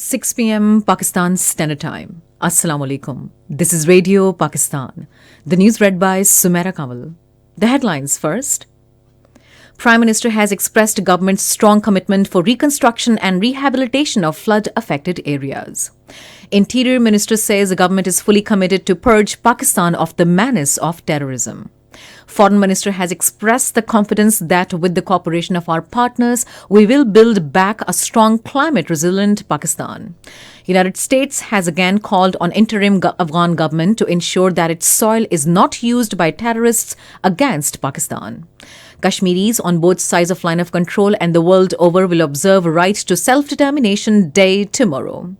6 p.m. Pakistan Standard Time. Assalamu alaikum. This is Radio Pakistan. The news read by Sumaira Kamal. The headlines first. Prime Minister has expressed government's strong commitment for reconstruction and rehabilitation of flood-affected areas. Interior Minister says the government is fully committed to purge Pakistan of the menace of terrorism. Foreign Minister has expressed the confidence that with the cooperation of our partners, we will build back a strong climate-resilient Pakistan. United States has again called on interim Afghan government to ensure that its soil is not used by terrorists against Pakistan. Kashmiris on both sides of line of control and the world over will observe Right to Self-Determination Day tomorrow.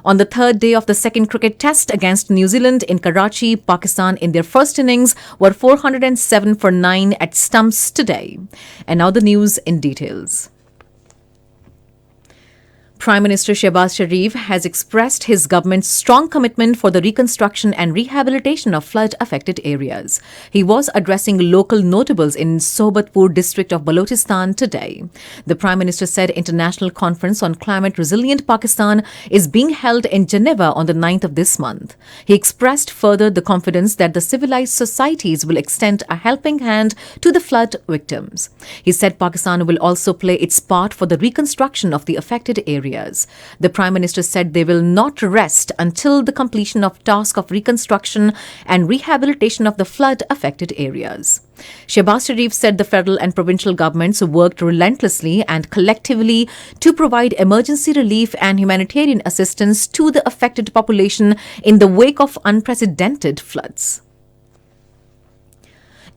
On the third day of the second cricket test against New Zealand in Karachi, Pakistan in their first innings were 407 for 9 at stumps today. And now the news in details. Prime Minister Shehbaz Sharif has expressed his government's strong commitment for the reconstruction and rehabilitation of flood-affected areas. He was addressing local notables in Sohbatpur district of Balochistan today. The Prime Minister said International Conference on Climate-Resilient Pakistan is being held in Geneva on the 9th of this month. He expressed further the confidence that the civilized societies will extend a helping hand to the flood victims. He said Pakistan will also play its part for the reconstruction of the affected areas. The Prime Minister said they will not rest until the completion of task of reconstruction and rehabilitation of the flood-affected areas. Shehbaz Sharif said the federal and provincial governments worked relentlessly and collectively to provide emergency relief and humanitarian assistance to the affected population in the wake of unprecedented floods.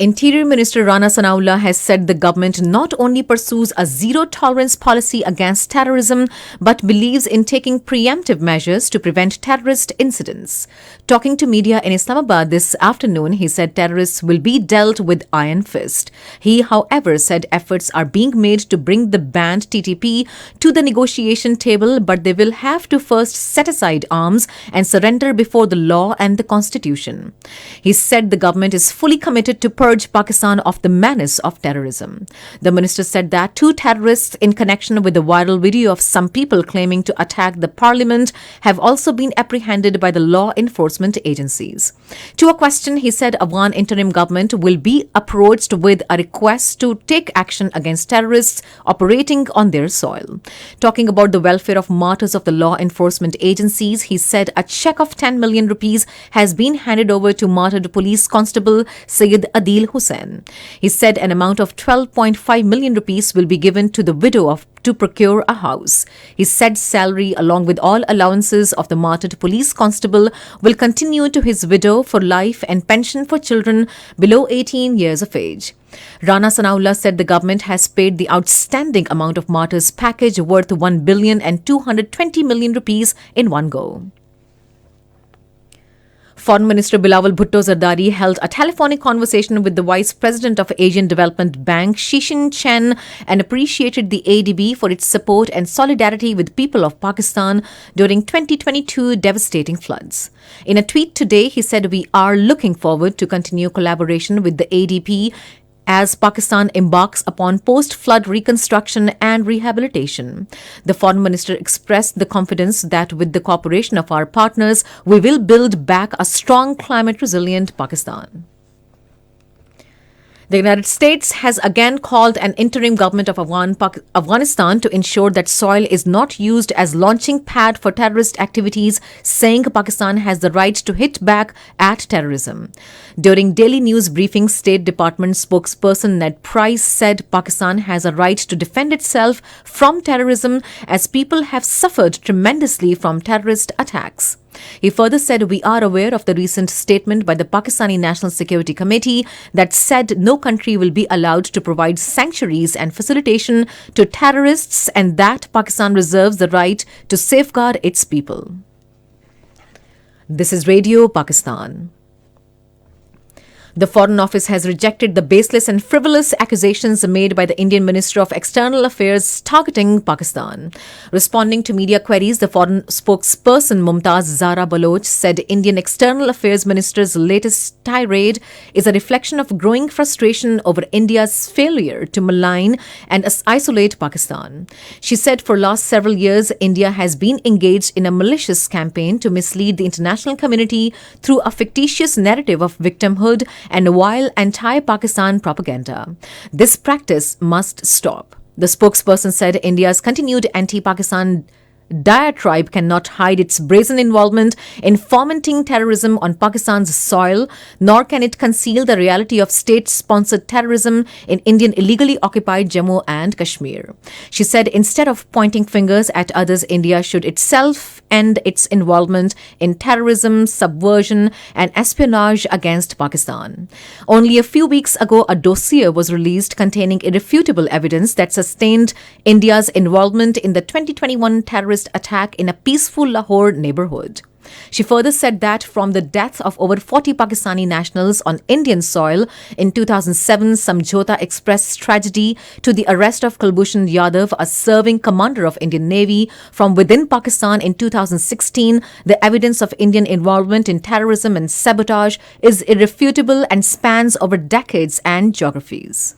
Interior Minister Rana Sanaullah has said the government not only pursues a zero-tolerance policy against terrorism, but believes in taking preemptive measures to prevent terrorist incidents. Talking to media in Islamabad this afternoon, he said terrorists will be dealt with iron fist. He, however, said efforts are being made to bring the banned TTP to the negotiation table, but they will have to first set aside arms and surrender before the law and the constitution. He said the government is fully committed to purge Pakistan of the menace of terrorism. The minister said that 2 terrorists in connection with the viral video of some people claiming to attack the parliament have also been apprehended by the law enforcement agencies. To a question, he said Afghan interim government will be approached with a request to take action against terrorists operating on their soil. Talking about the welfare of martyrs of the law enforcement agencies, he said a cheque of 10 million rupees has been handed over to martyred police constable Syed Adil Hussain. He said an amount of 12.5 million rupees will be given to the widow to procure a house. He said salary along with all allowances of the martyred police constable will continue to his widow for life and pension for children below 18 years of age. Rana Sanaullah said the government has paid the outstanding amount of martyrs package worth 1 billion and 220 million rupees in one go. Foreign Minister Bilawal Bhutto Zardari held a telephonic conversation with the Vice President of Asian Development Bank, Shishin Chen, and appreciated the ADB for its support and solidarity with people of Pakistan during 2022 devastating floods. In a tweet today, he said, "We are looking forward to continue collaboration with the ADB as Pakistan embarks upon post-flood reconstruction and rehabilitation." The Foreign Minister expressed the confidence that with the cooperation of our partners, we will build back a strong climate-resilient Pakistan. The United States has again called an interim government of Afghanistan to ensure that soil is not used as launching pad for terrorist activities, saying Pakistan has the right to hit back at terrorism. During daily news briefing, State Department spokesperson Ned Price said Pakistan has a right to defend itself from terrorism as people have suffered tremendously from terrorist attacks. He further said, "We are aware of the recent statement by the Pakistani National Security Committee that said no country will be allowed to provide sanctuaries and facilitation to terrorists and that Pakistan reserves the right to safeguard its people." This is Radio Pakistan. The Foreign Office has rejected the baseless and frivolous accusations made by the Indian Minister of External Affairs targeting Pakistan. Responding to media queries, the foreign spokesperson Mumtaz Zara Baloch said Indian External Affairs Minister's latest tirade is a reflection of growing frustration over India's failure to malign and isolate Pakistan. She said for last several years, India has been engaged in a malicious campaign to mislead the international community through a fictitious narrative of victimhood and vile anti-Pakistan propaganda. This practice must stop. The spokesperson said India's continued anti-Pakistan diatribe cannot hide its brazen involvement in fomenting terrorism on Pakistan's soil, nor can it conceal the reality of state-sponsored terrorism in Indian illegally occupied Jammu and Kashmir. She said instead of pointing fingers at others, India should itself end its involvement in terrorism, subversion and espionage against Pakistan. Only a few weeks ago, a dossier was released containing irrefutable evidence that sustained India's involvement in the 2021 terrorist attack in a peaceful Lahore neighborhood. She further said that from the death of over 40 Pakistani nationals on Indian soil in 2007 Samjhota Express tragedy to the arrest of Kulbhushan Yadav, a serving commander of Indian Navy, from within Pakistan in 2016, the evidence of Indian involvement in terrorism and sabotage is irrefutable and spans over decades and geographies.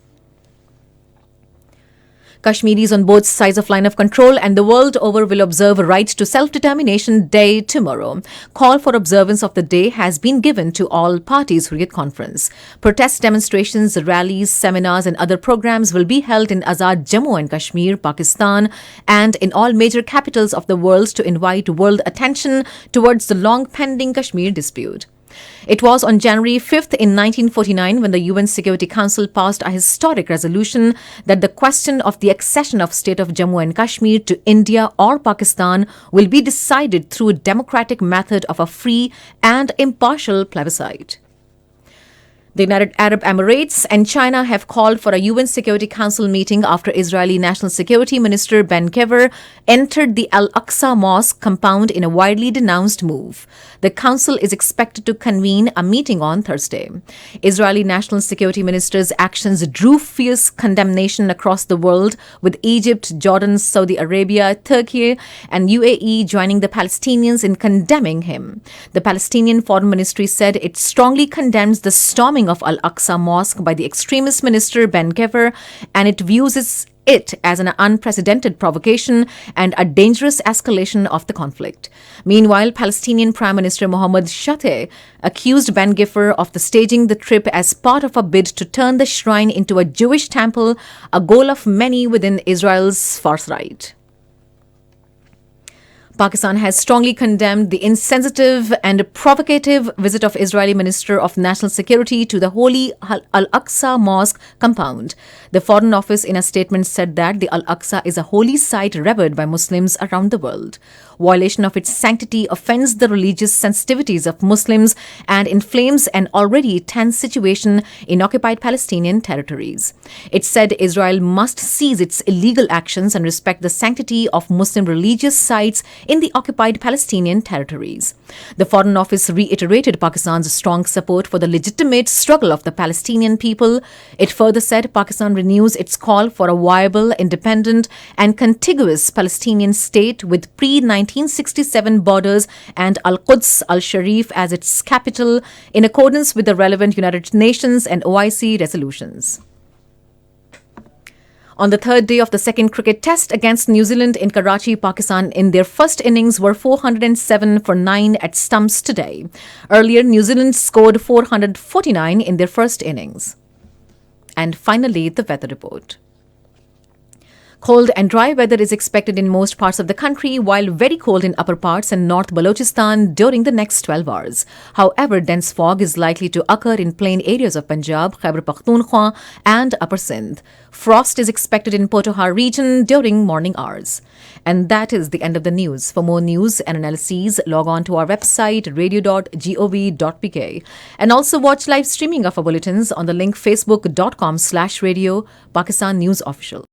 Kashmiris on both sides of line of control and the world over will observe Right to Self-Determination Day tomorrow. Call for observance of the day has been given to all parties Hurriyat Conference. Protest demonstrations, rallies, seminars and other programs will be held in Azad Jammu and Kashmir, Pakistan and in all major capitals of the world to invite world attention towards the long-pending Kashmir dispute. It was on January 5th in 1949 when the UN Security Council passed a historic resolution that the question of the accession of state of Jammu and Kashmir to India or Pakistan will be decided through a democratic method of a free and impartial plebiscite. The United Arab Emirates and China have called for a UN Security Council meeting after Israeli National Security Minister Ben Gvir entered the Al-Aqsa Mosque compound in a widely denounced move. The council is expected to convene a meeting on Thursday. Israeli National Security Minister's actions drew fierce condemnation across the world, with Egypt, Jordan, Saudi Arabia, Turkey and UAE joining the Palestinians in condemning him. The Palestinian Foreign Ministry said it strongly condemns the storming of Al-Aqsa Mosque by the extremist minister Ben Gvir, and it views it as an unprecedented provocation and a dangerous escalation of the conflict. Meanwhile, Palestinian Prime Minister Mohammed Shateh accused Ben Gvir of staging the trip as part of a bid to turn the shrine into a Jewish temple, a goal of many within Israel's far right. Pakistan has strongly condemned the insensitive and provocative visit of Israeli Minister of National Security to the holy Al-Aqsa Mosque compound. The Foreign Office in a statement said that the Al-Aqsa is a holy site revered by Muslims around the world. Violation of its sanctity offends the religious sensitivities of Muslims and inflames an already tense situation in occupied Palestinian territories. It said Israel must cease its illegal actions and respect the sanctity of Muslim religious sites in the occupied Palestinian territories. The Foreign Office reiterated Pakistan's strong support for the legitimate struggle of the Palestinian people. It further said Pakistan renews its call for a viable, independent and contiguous Palestinian state with pre-1967 borders and Al-Quds Al-Sharif as its capital in accordance with the relevant United Nations and OIC resolutions. On the third day of the second cricket test against New Zealand in Karachi, Pakistan in their first innings were 407 for 9 at stumps today. Earlier, New Zealand scored 449 in their first innings. And finally, the weather report. Cold and dry weather is expected in most parts of the country, while very cold in upper parts and North Balochistan during the next 12 hours. However, dense fog is likely to occur in plain areas of Punjab, Khyber Pakhtunkhwa and Upper Sindh. Frost is expected in Potohar region during morning hours. And that is the end of the news. For more news and analyses, log on to our website radio.gov.pk and also watch live streaming of our bulletins on the link facebook.com/radio Pakistan News Official.